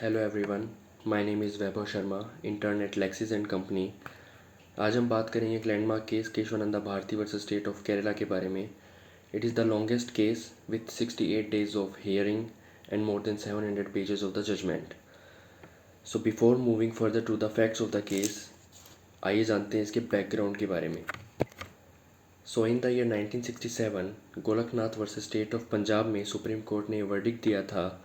Hello everyone, my name is Vaibhav Sharma, intern at Lexis and company. आज हम बात करेंगे एक landmark case Keshavananda Bharati versus state of Kerala के बारे में। It is the longest case with 68 days of hearing and more than 700 pages of the judgement. So before moving further to the facts of the case, आइए जानते हैं इसके background के बारे में। So in the year 1967 Golaknath versus state of Punjab में supreme court ने verdict दिया था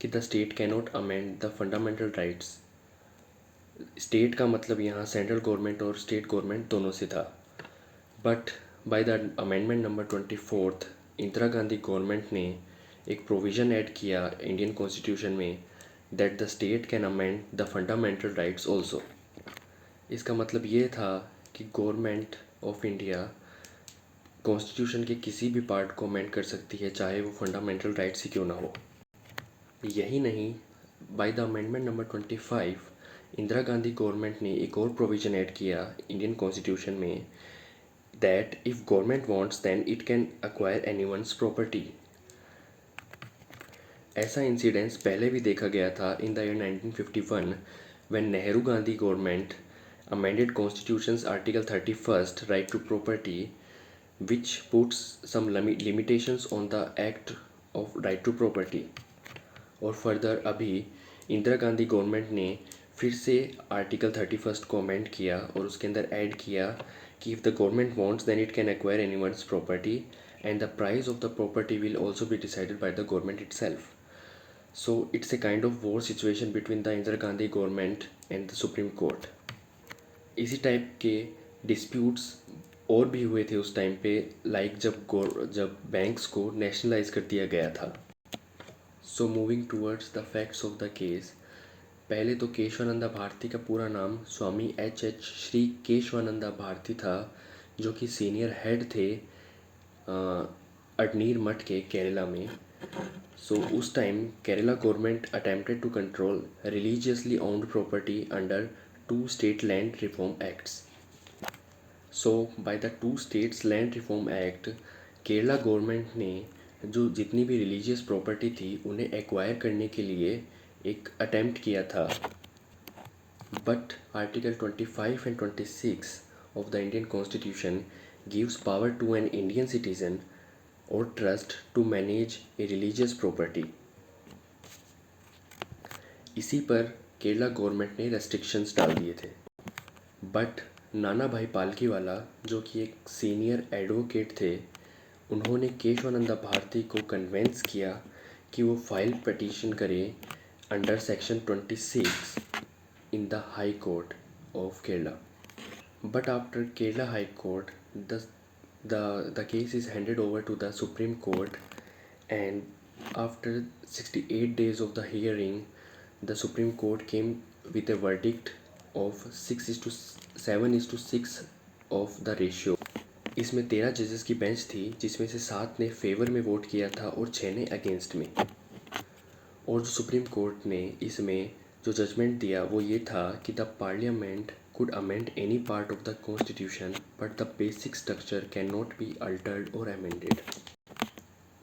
कि the state cannot amend the fundamental rights. State का मतलब यहाँ सेंट्रल गवर्नमेंट और स्टेट गवर्नमेंट दोनों से था। But by the amendment number 24 Indira Gandhi government ने एक प्रोविज़न ऐड किया इंडियन कॉन्स्टिट्यूशन में that the state can amend the fundamental rights also. इसका मतलब ये था कि गवर्नमेंट ऑफ इंडिया कॉन्स्टिट्यूशन के किसी भी पार्ट को अमेंड कर सकती है, चाहे वो फंडामेंटल राइट्स ही क्यों ना हो। यही नहीं, by the amendment number 25 Indira Gandhi government ने एक और प्रोविज़न ऐड किया इंडियन कॉन्स्टिट्यूशन में that if government wants then it can acquire anyone's property. ऐसा इंसिडेंस पहले भी देखा गया था in the year 1951 when Nehru Gandhi government amended constitution's article 31 right to property which puts some limitations on the act of right to property। और further अभी Indira Gandhi government ने फिर से आर्टिकल 31 को अमेंड किया और उसके अंदर ऐड किया कि if the government wants then it can acquire anyone's property and the price of the property will also be decided by the government itself. So it's a kind of war situation between the Indira Gandhi government and the supreme court. इसी type के disputes और भी हुए थे उस time पे, like जब banks को नेशनलाइज कर दिया गया था। So moving towards the facts of the case, पहले तो केशवानंदा भारती का पूरा नाम स्वामी एच श्री केशवानंदा भारती था, जो कि सीनियर हेड थे अडनीर मठ के केरला में। सो उस time Kerala government attempted to control religiously owned property under two state land reform acts. So by the two states land reform act Kerala government ने जो जितनी भी रिलीजियस प्रॉपर्टी थी उन्हें एक्वायर करने के लिए एक अटेम्प्ट किया था। But article 25 and 26 of the Indian constitution gives power to an Indian citizen और trust to manage a religious property. इसी पर केरला गवर्नमेंट ने रेस्ट्रिक्शंस डाल दिए थे। बट नाना भाई पालकीवाला, जो कि एक सीनियर एडवोकेट थे, उन्होंने केशवानंदा भारती को कन्वेंस किया कि वो फाइल पटिशन करे under section 26 in the high court of Kerala. But after Kerala high court the case is handed over to the Supreme Court, and after 68 days of the hearing the Supreme Court came with a verdict of 6:7:6 of the ratio। इसमें 13 जजेस की bench थी, जिसमें से 7 ने favour में vote किया था और 6 ने अगेंस्ट में। और जो सुप्रीम कोर्ट ने इसमें जो जजमेंट दिया वो ये था कि the parliament could amend any part of the constitution but the basic structure can not be altered और अमेंडेड।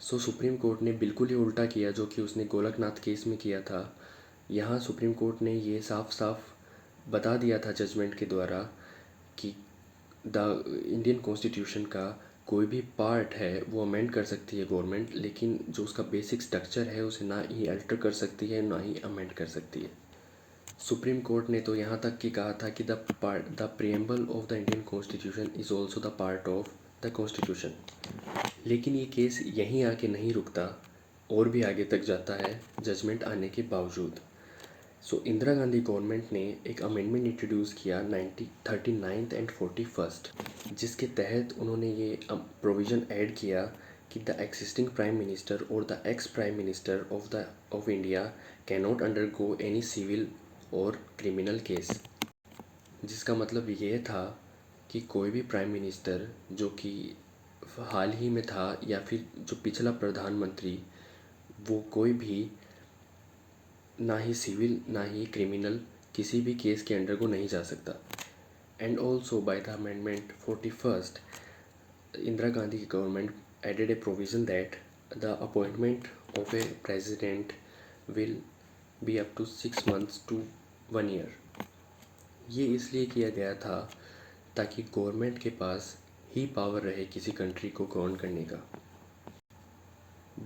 सो सुप्रीम कोर्ट ने बिल्कुल ही उल्टा किया जो कि उसने गोलकनाथ केस में किया था। यहाँ सुप्रीम कोर्ट ने ये साफ साफ बता दिया था जजमेंट के द्वारा कि द इंडियन कॉन्स्टिट्यूशन का कोई भी पार्ट है वो अमेंड कर सकती है गवर्नमेंट, लेकिन जो उसका बेसिक स्ट्रक्चर है उसे ना ही अल्टर कर सकती है ना ही अमेंड कर सकती है। सुप्रीम कोर्ट ने तो यहाँ तक कि कहा था कि the preamble of the Indian constitution is also the part of the constitution. लेकिन ये केस यहीं आके नहीं रुकता, और भी आगे तक जाता है जजमेंट आने के बावजूद। सो इंदिरा गांधी गवर्नमेंट ने एक अमेंडमेंट इंट्रोड्यूस किया 39th एंड 41st, जिसके तहत उन्होंने ये प्रोविज़न ऐड किया कि द एक्सिस्टिंग प्राइम मिनिस्टर और the ex prime minister of India can not undergo any civil और क्रिमिनल केस। जिसका मतलब ये था कि कोई भी प्राइम मिनिस्टर जो कि हाल ही में था या फिर जो पिछला प्रधानमंत्री, वो कोई भी ना ही सिविल ना ही क्रिमिनल किसी भी केस के अंडर को नहीं जा सकता। And also by the amendment 41 Indira Gandhi की government added a provision that the appointment of a president will be up to 6 months to 1 year। ये इसलिए किया गया था ताकि गवर्नमेंट के पास ही पावर रहे किसी कंट्री को गवर्न करने का।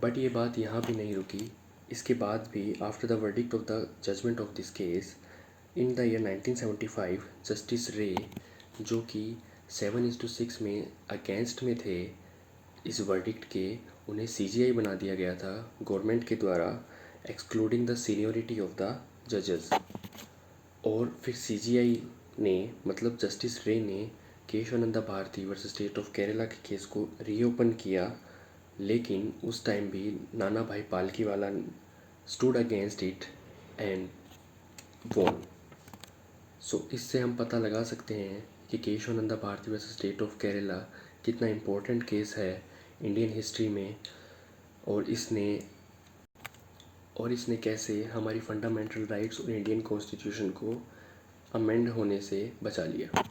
बट ये बात यहाँ भी नहीं रुकी। इसके बाद भी after the verdict of the judgement of this case in the year 1975 justice Ray, जो कि 7:6 में अगेंस्ट में थे इस वर्डिक्ट के, उन्हें सीजीआई बना दिया गया था गवर्नमेंट के द्वारा, excluding the seniority of the जजेस। और फिर सीजीआई ने, मतलब जस्टिस रे ने, Keshavananda Bharati versus state of Kerala के केस को रीओपन किया, लेकिन उस टाइम भी Nana Bhai Palkhivala stood against it and won. So इससे हम पता लगा सकते हैं कि Kesavananda Bharati versus state of Kerala कितना इम्पोर्टेंट केस है इंडियन हिस्ट्री में, और इसने कैसे हमारी फंडामेंटल राइट्स और इंडियन कॉन्स्टिट्यूशन को अमेंड होने से बचा लिया।